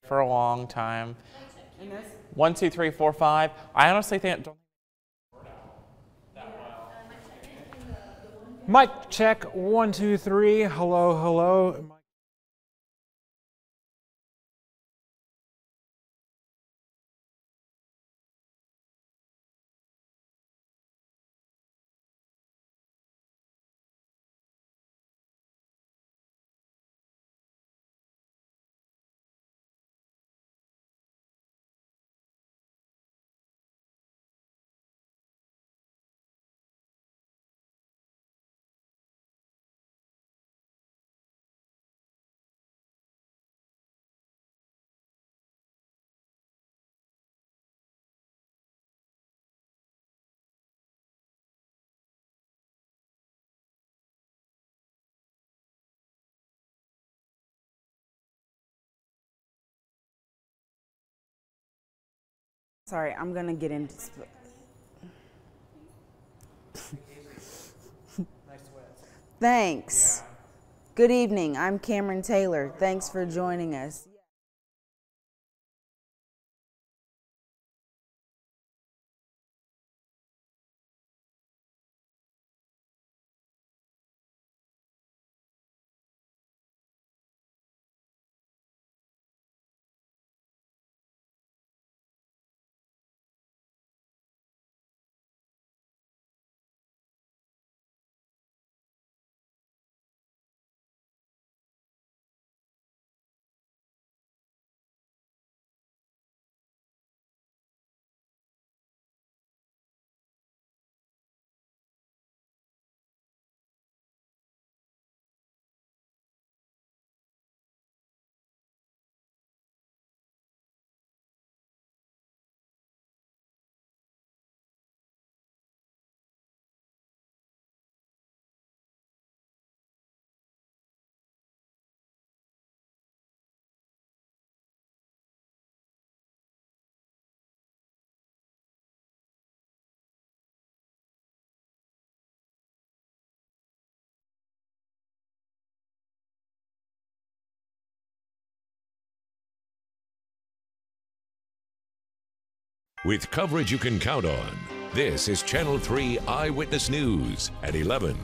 for a long time. 1, 2, 3, 4, 5. I honestly think. Mic check 1, 2, 3. Hello, hello. Sorry, I'm gonna get into. Thanks. Yeah. Good evening. I'm Cameron Taylor. Thanks for joining us. With coverage you can count on, this is Channel 3 Eyewitness News at 11.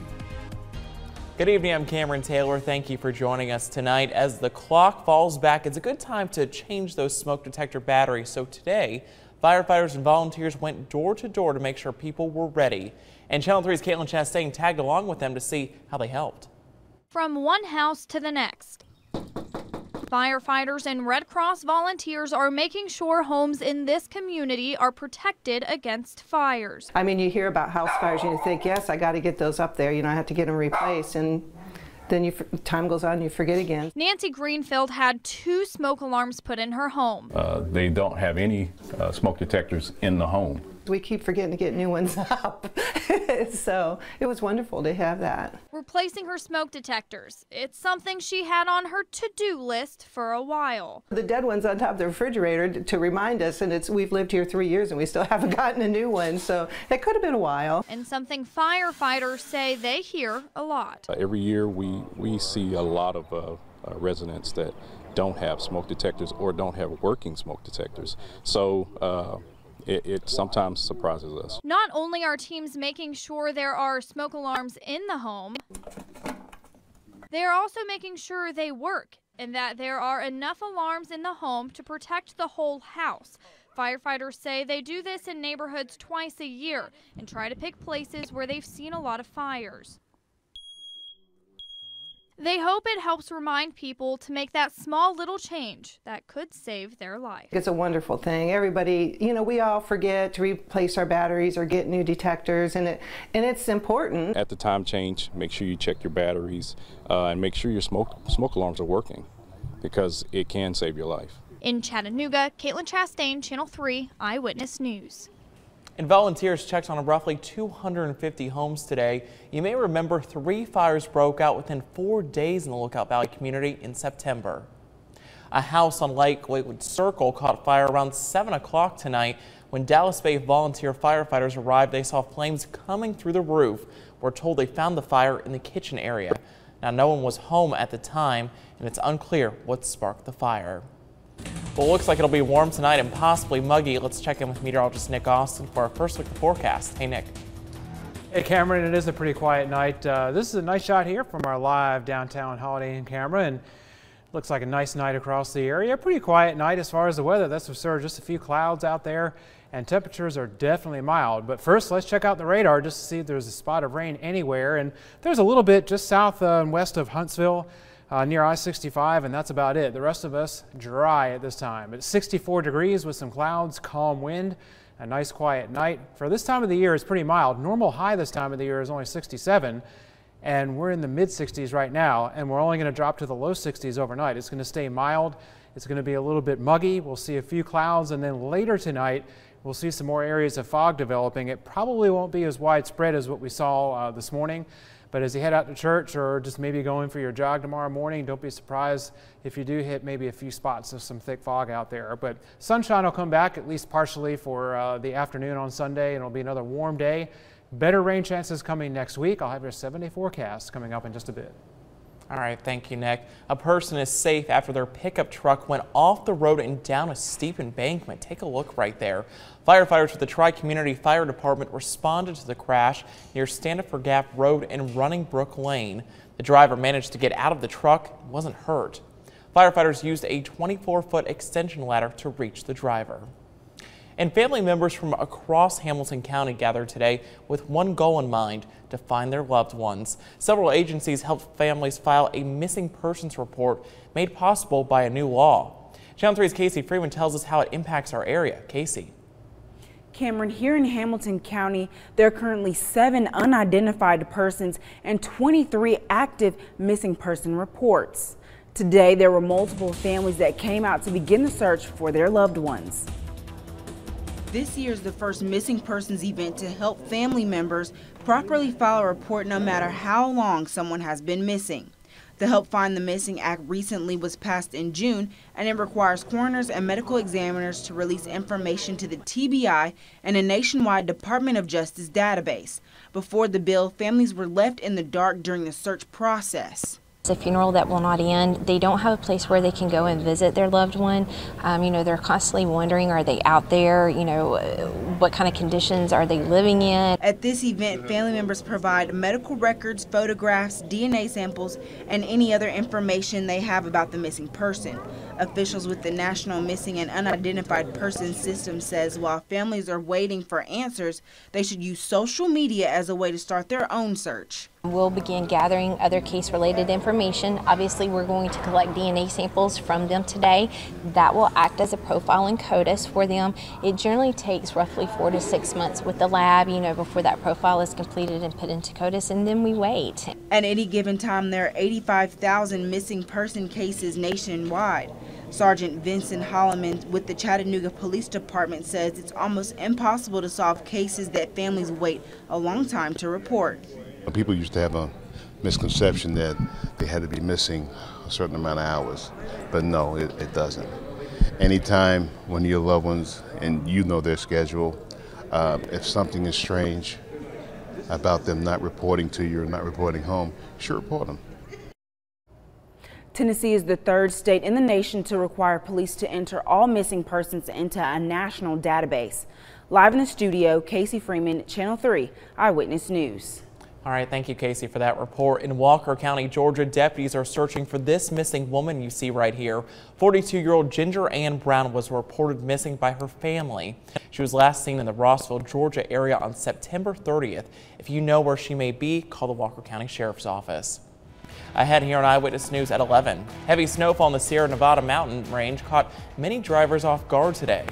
Good evening, I'm Cameron Taylor. Thank you for joining us tonight. As the clock falls back, it's a good time to change those smoke detector batteries. So today, firefighters and volunteers went door to door to make sure people were ready. And Channel 3's Caitlin Chastain tagged along with them to see how they helped. From one house to the next, firefighters and Red Cross volunteers are making sure homes in this community are protected against fires. I mean, you hear about house fires and you think, yes, I got to get those up there. You know, I have to get them replaced. And then time goes on and you forget again. Nancy Greenfield had 2 smoke alarms put in her home. They don't have any smoke detectors in the home. We keep forgetting to get new ones up. So it was wonderful to have that. Replacing her smoke detectors. It's something she had on her to-do list for a while. The dead one's on top of the refrigerator to remind us, and we've lived here 3 years and we still haven't gotten a new one, so it could have been a while. And something firefighters say they hear a lot. Every year we see a lot of residents that don't have smoke detectors or don't have working smoke detectors. So it sometimes surprises us. Not only are teams making sure there are smoke alarms in the home, they are also making sure they work and that there are enough alarms in the home to protect the whole house. Firefighters say they do this in neighborhoods twice a year and try to pick places where they've seen a lot of fires. They hope it helps remind people to make that small little change that could save their life. It's a wonderful thing. Everybody, you know, we all forget to replace our batteries or get new detectors, and it's important. At the time change, make sure you check your batteries and make sure your smoke alarms are working, because it can save your life. In Chattanooga, Caitlin Chastain, Channel 3 Eyewitness News. And volunteers checked on roughly 250 homes today. You may remember 3 fires broke out within 4 days in the Lookout Valley community in September. A house on Lake Lakewood Circle caught fire around 7 o'clock tonight. When Dallas Bay volunteer firefighters arrived, they saw flames coming through the roof. We're told they found the fire in the kitchen area. Now, no one was home at the time, and it's unclear what sparked the fire. Well, it looks like it'll be warm tonight and possibly muggy. Let's check in with meteorologist Nick Austin for our first look at the forecast. Hey, Nick. Hey, Cameron, it is a pretty quiet night. This is a nice shot here from our live downtown Holiday Inn camera, and looks like a nice night across the area. Pretty quiet night as far as the weather. That's for sure. Just a few clouds out there, and temperatures are definitely mild. But first, let's check out the radar just to see if there's a spot of rain anywhere. And there's a little bit just south and west of Huntsville near I-65, and that's about it. The rest of us dry at this time. It's 64 degrees with some clouds, calm wind. A nice quiet night. For this time of the year, it's pretty mild. Normal high this time of the year is only 67, and we're in the mid-60s right now, and we're only going to drop to the low 60s overnight. It's going to stay mild. It's going to be a little bit muggy. We'll see a few clouds, and then later tonight, we'll see some more areas of fog developing. It probably won't be as widespread as what we saw this morning. But as you head out to church or just maybe going for your jog tomorrow morning, don't be surprised if you do hit maybe a few spots of some thick fog out there. But sunshine will come back at least partially for the afternoon on Sunday, and it'll be another warm day. Better rain chances coming next week. I'll have your 7-day forecast coming up in just a bit. All right, thank you, Nick. A person is safe after their pickup truck went off the road and down a steep embankment. Take a look right there. Firefighters with the Tri-Community Fire Department responded to the crash near Standifer Gap Road and Running Brook Lane. The driver managed to get out of the truck and wasn't hurt. Firefighters used a 24-foot extension ladder to reach the driver. And family members from across Hamilton County gathered today with one goal in mind: to find their loved ones. Several agencies helped families file a missing persons report made possible by a new law. Channel 3's Casey Freeman tells us how it impacts our area. Casey. Cameron, here in Hamilton County, there are currently 7 unidentified persons and 23 active missing person reports. Today, there were multiple families that came out to begin the search for their loved ones. This year is the first missing persons event to help family members properly file a report no matter how long someone has been missing. The Help Find the Missing Act recently was passed in June, and it requires coroners and medical examiners to release information to the TBI and a nationwide Department of Justice database. Before the bill, families were left in the dark during the search process. It's a funeral that will not end. They don't have a place where they can go and visit their loved one. They're constantly wondering, are they out there? What kind of conditions are they living in? At this event, family members provide medical records, photographs, DNA samples, and any other information they have about the missing person. Officials with the National Missing and Unidentified Persons System says while families are waiting for answers, they should use social media as a way to start their own search. We'll begin gathering other case-related information. Obviously, we're going to collect DNA samples from them today. That will act as a profile in CODIS for them. It generally takes roughly 4 to 6 months with the lab, before that profile is completed and put into CODIS, and then we wait. At any given time, there are 85,000 missing person cases nationwide. Sergeant Vincent Holloman with the Chattanooga Police Department says it's almost impossible to solve cases that families wait a long time to report. People used to have a misconception that they had to be missing a certain amount of hours, but no, it doesn't. Anytime when your loved ones and you know their schedule, if something is strange about them not reporting to you or not reporting home, you should report them. Tennessee is the 3rd state in the nation to require police to enter all missing persons into a national database. Live in the studio, Casey Freeman, Channel 3 Eyewitness News. All right, thank you, Casey, for that report. In Walker County, Georgia, deputies are searching for this missing woman you see right here. 42-year-old Ginger Ann Brown was reported missing by her family. She was last seen in the Rossville, Georgia area on September 30th. If you know where she may be, call the Walker County Sheriff's Office. Ahead here on Eyewitness News at 11. Heavy snowfall in the Sierra Nevada mountain range caught many drivers off guard today.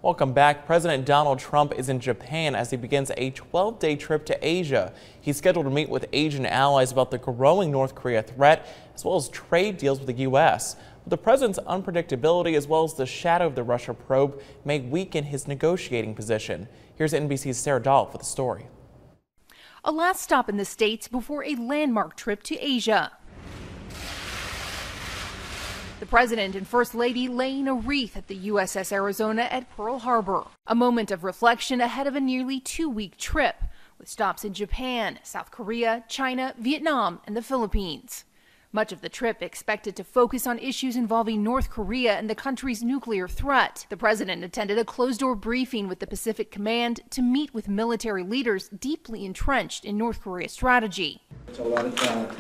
Welcome back. President Donald Trump is in Japan as he begins a 12-day trip to Asia. He's scheduled to meet with Asian allies about the growing North Korea threat, as well as trade deals with the U.S. But the president's unpredictability, as well as the shadow of the Russia probe, may weaken his negotiating position. Here's NBC's Sarah Dahl with the story. A last stop in the States before a landmark trip to Asia. The president and first lady laying a wreath at the USS Arizona at Pearl Harbor. A moment of reflection ahead of a nearly 2-week trip, with stops in Japan, South Korea, China, Vietnam, and the Philippines. Much of the trip expected to focus on issues involving North Korea and the country's nuclear threat. The president attended a closed-door briefing with the Pacific Command to meet with military leaders deeply entrenched in North Korea's strategy. It's a lot of talent.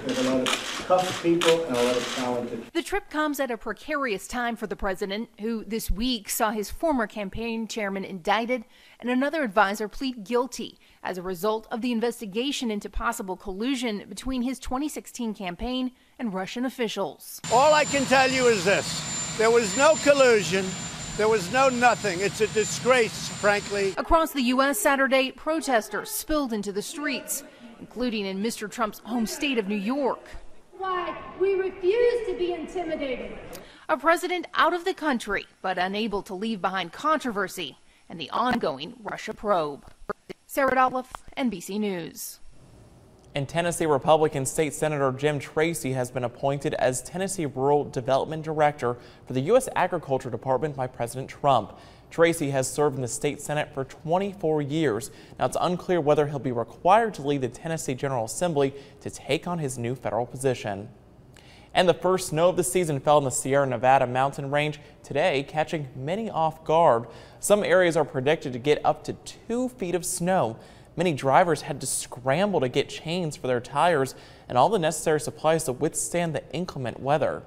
There's a lot of tough people and a lot of talented. The trip comes at a precarious time for the president, who this week saw his former campaign chairman indicted and another advisor plead guilty as a result of the investigation into possible collusion between his 2016 campaign and Russian officials. All I can tell you is this: there was no collusion. There was no nothing. It's a disgrace, frankly. Across the U.S. Saturday, protesters spilled into the streets, including in Mr. Trump's home state of New York. Why, we refuse to be intimidated. A president out of the country, but unable to leave behind controversy and the ongoing Russia probe. Sarah Dahl, NBC News. In Tennessee, Republican State Senator Jim Tracy has been appointed as Tennessee Rural Development Director for the U.S. Agriculture Department by President Trump. Tracy has served in the state Senate for 24 years. Now, it's unclear whether he'll be required to lead the Tennessee General Assembly to take on his new federal position. And the first snow of the season fell in the Sierra Nevada mountain range today, catching many off guard. Some areas are predicted to get up to 2 feet of snow. Many drivers had to scramble to get chains for their tires and all the necessary supplies to withstand the inclement weather.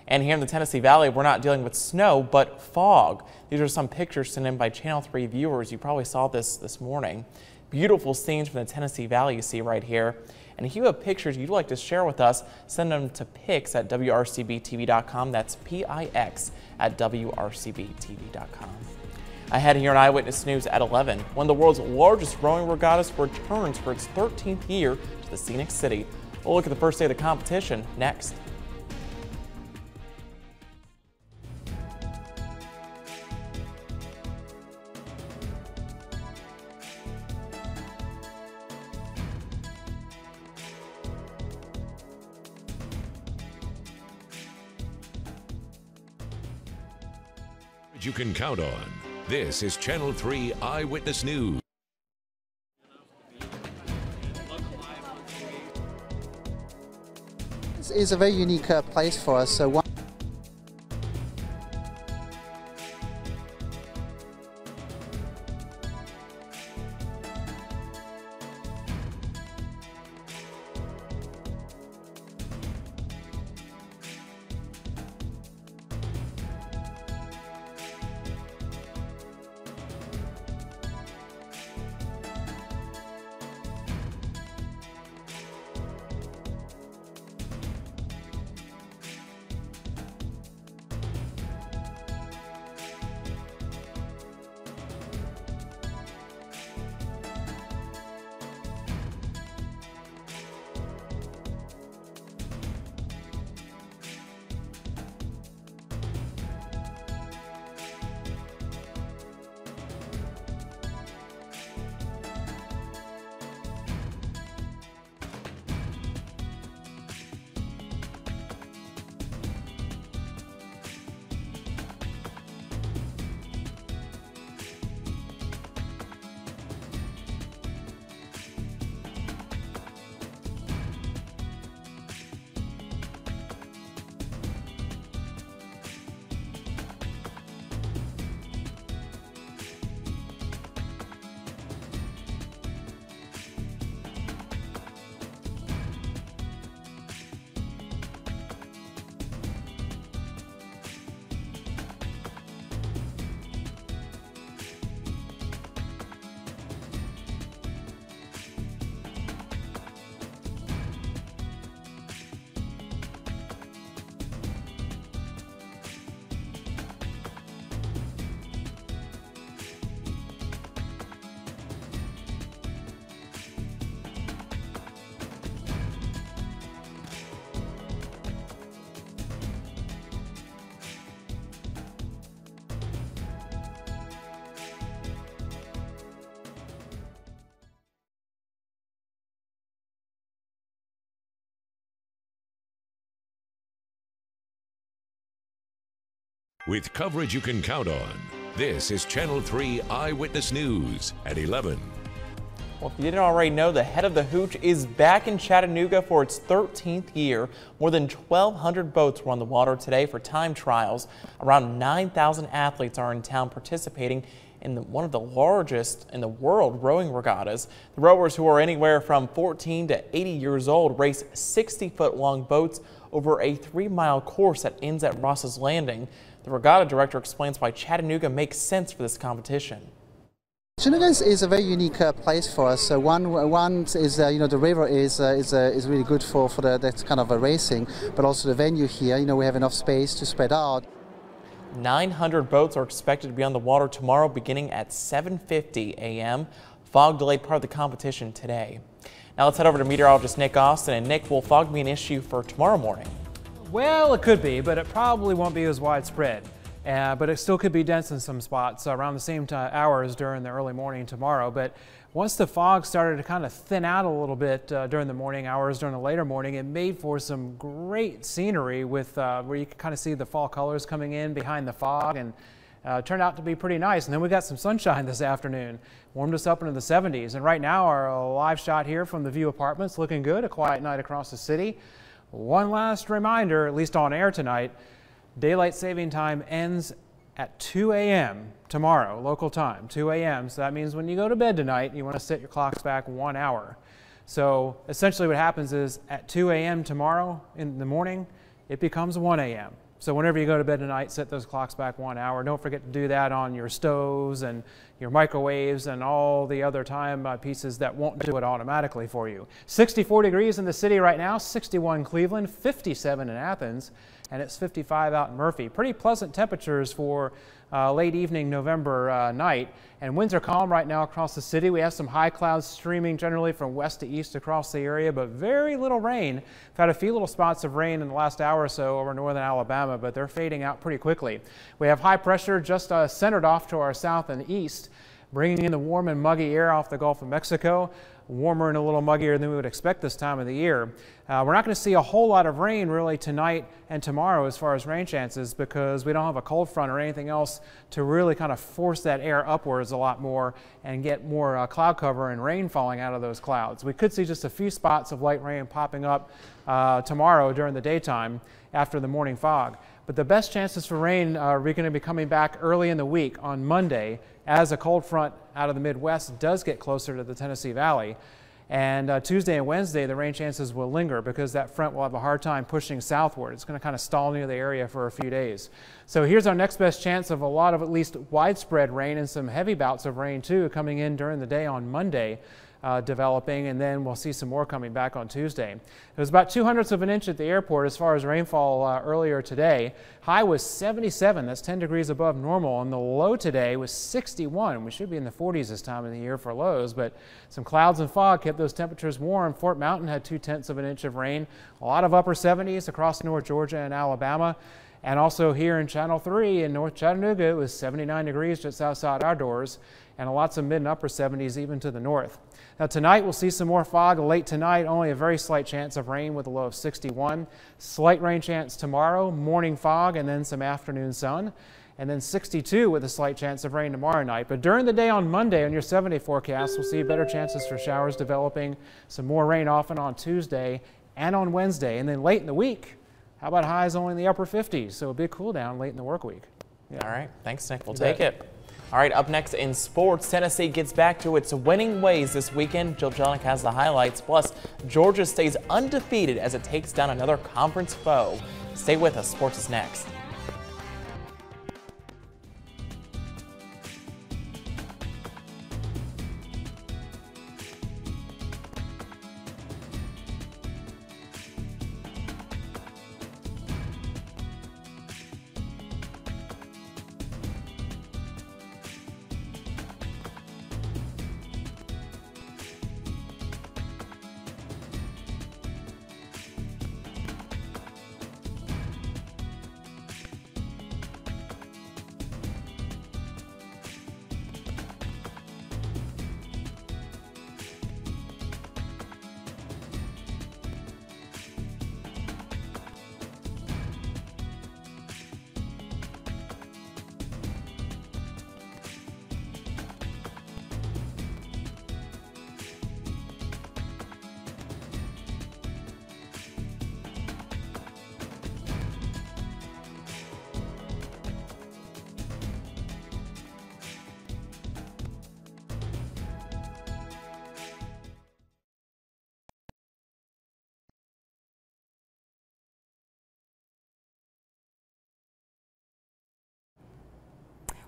And here in the Tennessee Valley, we're not dealing with snow, but fog. These are some pictures sent in by Channel 3 viewers. You probably saw this morning. Beautiful scenes from the Tennessee Valley you see right here. And if you have pictures you'd like to share with us, send them to pics@wrcbtv.com. That's PIX at wrcbtv.com. Ahead here on Eyewitness News at 11, one of the world's largest rowing regattas returns for its 13th year to the scenic city. We'll look at the first day of the competition next. You can count on. This is Channel 3 Eyewitness News. It's a very unique place for us. So with coverage you can count on. This is Channel 3 Eyewitness News at 11. Well, if you didn't already know, the head of the Hooch is back in Chattanooga for its 13th year. More than 1,200 boats were on the water today for time trials. Around 9,000 athletes are in town participating in one of the largest in the world rowing regattas. The rowers, who are anywhere from 14 to 80 years old, race 60-foot-long boats over a 3-mile course that ends at Ross's Landing. The regatta director explains why Chattanooga makes sense for this competition. Chattanooga is a very unique place for us. One is the river is really good for that kind of a racing, but also the venue here. We have enough space to spread out. 900 boats are expected to be on the water tomorrow, beginning at 7:50 a.m. Fog delayed part of the competition today. Now let's head over to meteorologist Nick Austin. And Nick, will fog be an issue for tomorrow morning? Well, it could be, but it probably won't be as widespread. But it still could be dense in some spots around the same hours during the early morning tomorrow. But once the fog started to kind of thin out a little bit during the morning hours, during the later morning, it made for some great scenery with where you can kind of see the fall colors coming in behind the fog, and turned out to be pretty nice. And then we got some sunshine this afternoon, warmed us up into the 70s. And right now our live shot here from the View Apartments looking good, a quiet night across the city. One last reminder, at least on air tonight, daylight saving time ends at 2 a.m. tomorrow, local time, 2 a.m. So that means when you go to bed tonight, you want to set your clocks back 1 hour. So essentially what happens is at 2 a.m. tomorrow in the morning, it becomes 1 a.m. So whenever you go to bed tonight, set those clocks back 1 hour. Don't forget to do that on your stoves and your microwaves and all the other time pieces that won't do it automatically for you. 64 degrees in the city right now, 61 Cleveland, 57 in Athens, and it's 55 out in Murphy. Pretty pleasant temperatures for late evening November night. And winds are calm right now across the city. We have some high clouds streaming generally from west to east across the area, but very little rain. We've had a few little spots of rain in the last hour or so over northern Alabama, but they're fading out pretty quickly. We have high pressure just centered off to our south and east, bringing in the warm and muggy air off the Gulf of Mexico. Warmer and a little muggier than we would expect this time of the year. We're not going to see a whole lot of rain really tonight and tomorrow as far as rain chances, because we don't have a cold front or anything else to really kind of force that air upwards a lot more and get more cloud cover and rain falling out of those clouds. We could see just a few spots of light rain popping up tomorrow during the daytime after the morning fog. But the best chances for rain are going to be coming back early in the week on Monday as a cold front out of the Midwest does get closer to the Tennessee Valley. And Tuesday and Wednesday, the rain chances will linger because that front will have a hard time pushing southward. It's going to kind of stall near the area for a few days. So here's our next best chance of a lot of at least widespread rain and some heavy bouts of rain too coming in during the day on Monday. Developing, and then we'll see some more coming back on Tuesday. It was about 0.02 of an inch at the airport as far as rainfall earlier today. High was 77, that's 10 degrees above normal, and the low today was 61. We should be in the 40s this time of the year for lows, but some clouds and fog kept those temperatures warm. Fort Mountain had 0.2 of an inch of rain. A lot of upper 70s across North Georgia and Alabama. And also here in Channel 3 in North Chattanooga, it was 79 degrees just outside our doors, and lots of mid and upper 70s even to the north. Now tonight we'll see some more fog late tonight, only a very slight chance of rain with a low of 61. Slight rain chance tomorrow, morning fog, and then some afternoon sun. And then 62 with a slight chance of rain tomorrow night. But during the day on Monday on your 7-day forecast, we'll see better chances for showers developing, some more rain often on Tuesday and on Wednesday. And then late in the week, how about highs only in the upper 50s? So a big cool down late in the work week. Yeah. All right. Thanks, Nick. We'll take it. All right. Up next in sports, Tennessee gets back to its winning ways this weekend. Jill Jelinek has the highlights. Plus, Georgia stays undefeated as it takes down another conference foe. Stay with us. Sports is next.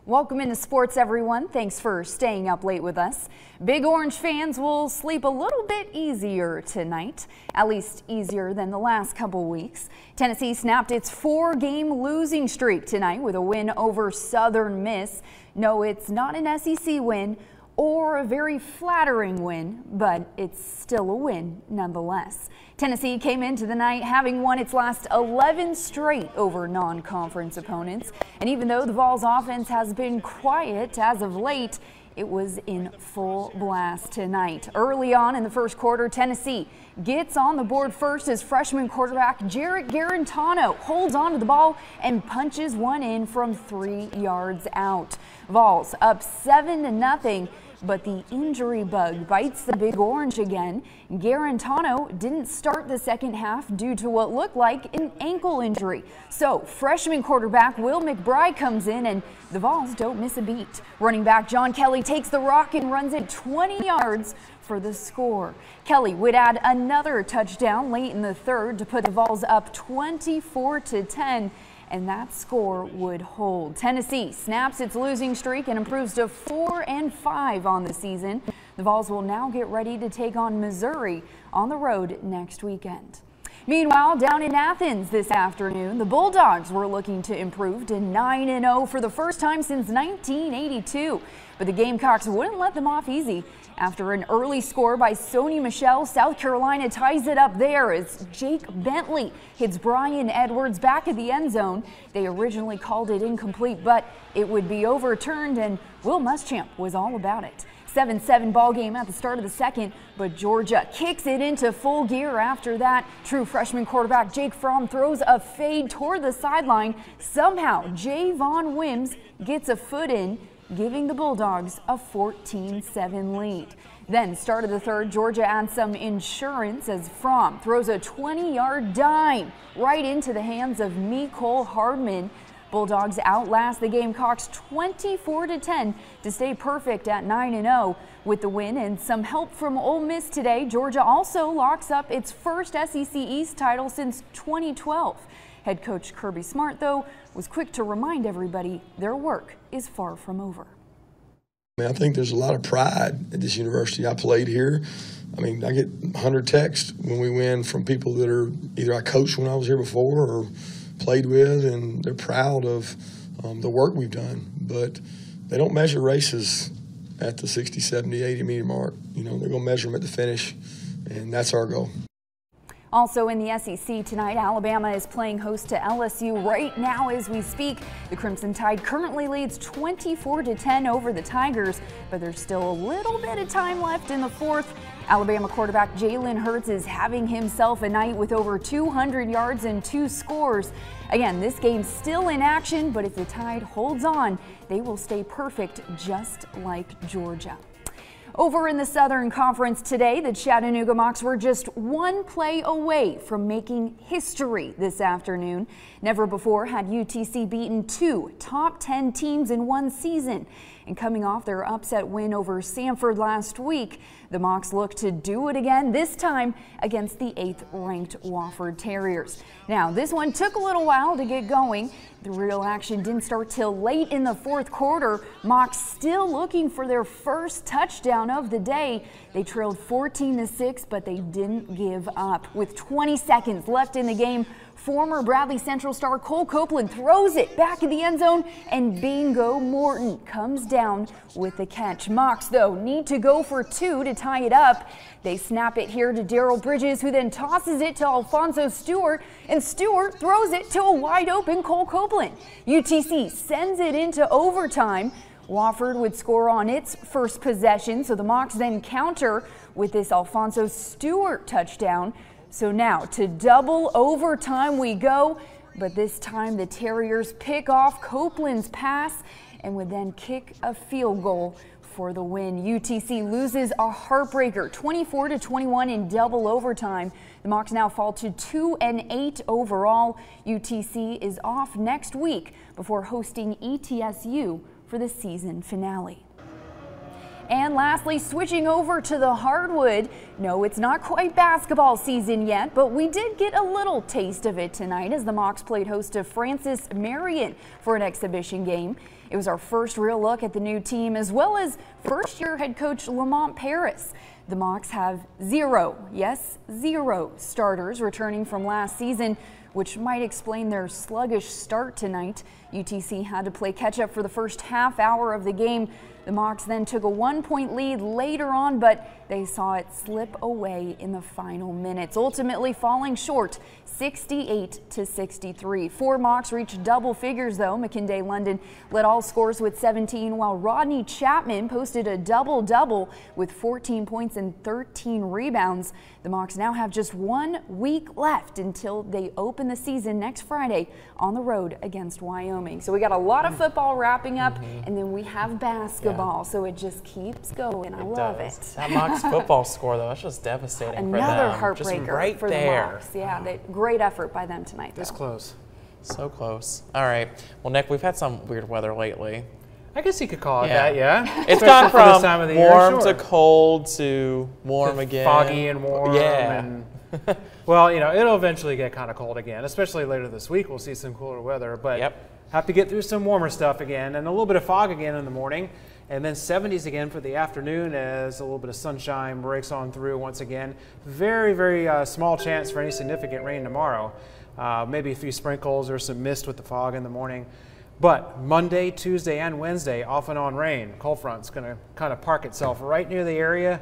Welcome into sports, everyone. Thanks for staying up late with us. Big Orange fans will sleep a little bit easier tonight, at least easier than the last couple weeks. Tennessee snapped its 4-game losing streak tonight with a win over Southern Miss. No, it's not an SEC win or a very flattering win, but it's still a win nonetheless. Tennessee came into the night having won its last 11 straight over non-conference opponents. And even though the Vols offense has been quiet as of late, it was in full blast tonight. Early on in the first quarter, Tennessee gets on the board first as freshman quarterback Jarrett Garantano holds onto the ball and punches one in from 3 yards out. Vols up 7-0. But the injury bug bites the Big Orange again. Garantano didn't start the second half due to what looked like an ankle injury. So freshman quarterback Will McBride comes in and the Vols don't miss a beat. Running back John Kelly takes the rock and runs it 20 yards for the score. Kelly would add another touchdown late in the third to put the Vols up 24-10. And that score would hold. Tennessee snaps its losing streak and improves to 4-5 on the season. The Vols will now get ready to take on Missouri on the road next weekend. Meanwhile, down in Athens this afternoon, the Bulldogs were looking to improve to 9-0 for the first time since 1982. But the Gamecocks wouldn't let them off easy. After an early score by Sony Michel, South Carolina ties it up there as Jake Bentley hits Brian Edwards back at the end zone. They originally called it incomplete, but it would be overturned, and Will Muschamp was all about it. 7-7 ball game at the start of the second, but Georgia kicks it into full gear after that. True freshman quarterback Jake Fromm throws a fade toward the sideline. Somehow, Javon Wims gets a foot in, giving the Bulldogs a 14-7 lead. Then, start of the third, Georgia adds some insurance as Fromm throws a 20-yard dime right into the hands of Mecole Hardman. Bulldogs outlast the Gamecocks 24-10 to stay perfect at 9-0. With the win and some help from Ole Miss today, Georgia also locks up its first SEC East title since 2012. Head coach Kirby Smart, though, was quick to remind everybody their work is far from over. I think there's a lot of pride at this university. I played here. I mean, I get 100 texts when we win from people that are either I coached when I was here before or played with, and they're proud of the work we've done. But they don't measure races at the 60, 70, 80 meter mark. You know, they're going to measure them at the finish, and that's our goal. Also in the SEC tonight, Alabama is playing host to LSU right now as we speak. The Crimson Tide currently leads 24-10 over the Tigers, but there's still a little bit of time left in the fourth. Alabama quarterback Jalen Hurts is having himself a night with over 200 yards and 2 scores. Again, this game's still in action, but if the Tide holds on, they will stay perfect just like Georgia. Over in the Southern Conference today, the Chattanooga Mocs were just one play away from making history this afternoon. Never before had UTC beaten 2 top 10 teams in one season. And coming off their upset win over Samford last week, the Mocs look to do it again, this time against the 8th-ranked Wofford Terriers. Now, this one took a little while to get going. The real action didn't start till late in the fourth quarter. Mocs still looking for their first touchdown of the day. They trailed 14-6, but they didn't give up. With 20 seconds left in the game, former Bradley Central star Cole Copeland throws it back in the end zone, and Bingo Morton comes down with the catch. Mocs, though, need to go for 2 to tie it up. They snap it here to Darrell Bridges, who then tosses it to Alfonso Stewart, and Stewart throws it to a wide-open Cole Copeland. UTC sends it into overtime. Wofford would score on its first possession, so the Mocs then counter with this Alfonso Stewart touchdown. So now to double overtime we go, but this time the Terriers pick off Copeland's pass and would then kick a field goal for the win. UTC loses a heartbreaker 24-21 in double overtime. The Mocs now fall to 2-8 overall. UTC is off next week before hosting ETSU for the season finale. And lastly, switching over to the hardwood. No, it's not quite basketball season yet, but we did get a little taste of it tonight as the Mocs played host to Francis Marion for an exhibition game. It was our first real look at the new team, as well as first-year head coach Lamont Paris. The Mocs have zero starters returning from last season, which might explain their sluggish start tonight. UTC had to play catch-up for the first half hour of the game. The Mocs then took a 1-point lead later on, but they saw it slip away in the final minutes, ultimately falling short 68-63. 4 Mocs reached double figures though. McKinday London led all scores with 17, while Rodney Chapman posted a double-double with 14 points and 13 rebounds. The Mocs now have just 1 week left until they open the season next Friday on the road against Wyoming. So we got a lot of football wrapping up, and then we have basketball, so it just keeps going. I love it. That Mocs football score, though, that's just devastating for them. Another heartbreaker right for there. the Mocs. Yeah, great effort by them tonight. This close. So close. All right. Well, Nick, we've had some weird weather lately. I guess you could call it that, yeah. It's gone from time of the warm year, sure. to cold to warm again. Foggy and warm. Yeah. And, well, you know, it'll eventually get kind of cold again, especially later this week. We'll see some cooler weather, but have to get through some warmer stuff again and a little bit of fog again in the morning. And then 70s again for the afternoon as a little bit of sunshine breaks on through once again. Very, very small chance for any significant rain tomorrow. Maybe a few sprinkles or some mist with the fog in the morning. But Monday, Tuesday, and Wednesday, off and on rain. Cold front's going to kind of park itself right near the area.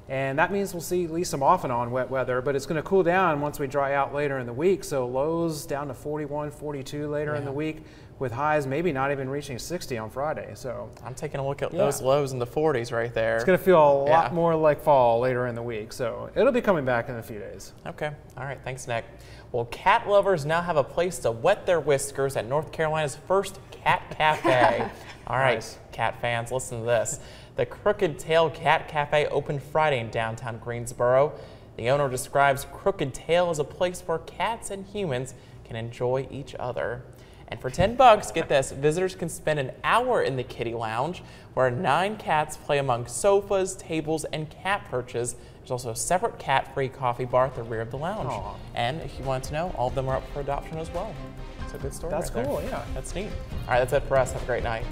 And that means we'll see at least some off and on wet weather, but it's going to cool down once we dry out later in the week. So lows down to 41, 42 later in the week, with highs maybe not even reaching 60 on Friday. So I'm taking a look at those lows in the 40s right there. It's going to feel a lot more like fall later in the week. So it'll be coming back in a few days. Okay. All right. Thanks, Nick. Well, cat lovers now have a place to wet their whiskers at North Carolina's first cat cafe. All right, cat fans, listen to this. The Crooked Tail Cat Cafe opened Friday in downtown Greensboro. The owner describes Crooked Tail as a place where cats and humans can enjoy each other. And for $10, get this, visitors can spend an hour in the kitty lounge where 9 cats play among sofas, tables, and cat perches. There's also a separate cat-free coffee bar at the rear of the lounge. Aww. And if you want to know, all of them are up for adoption as well. It's a good story. That's right cool, there. yeah. That's neat. All right, that's it for us. Have a great night.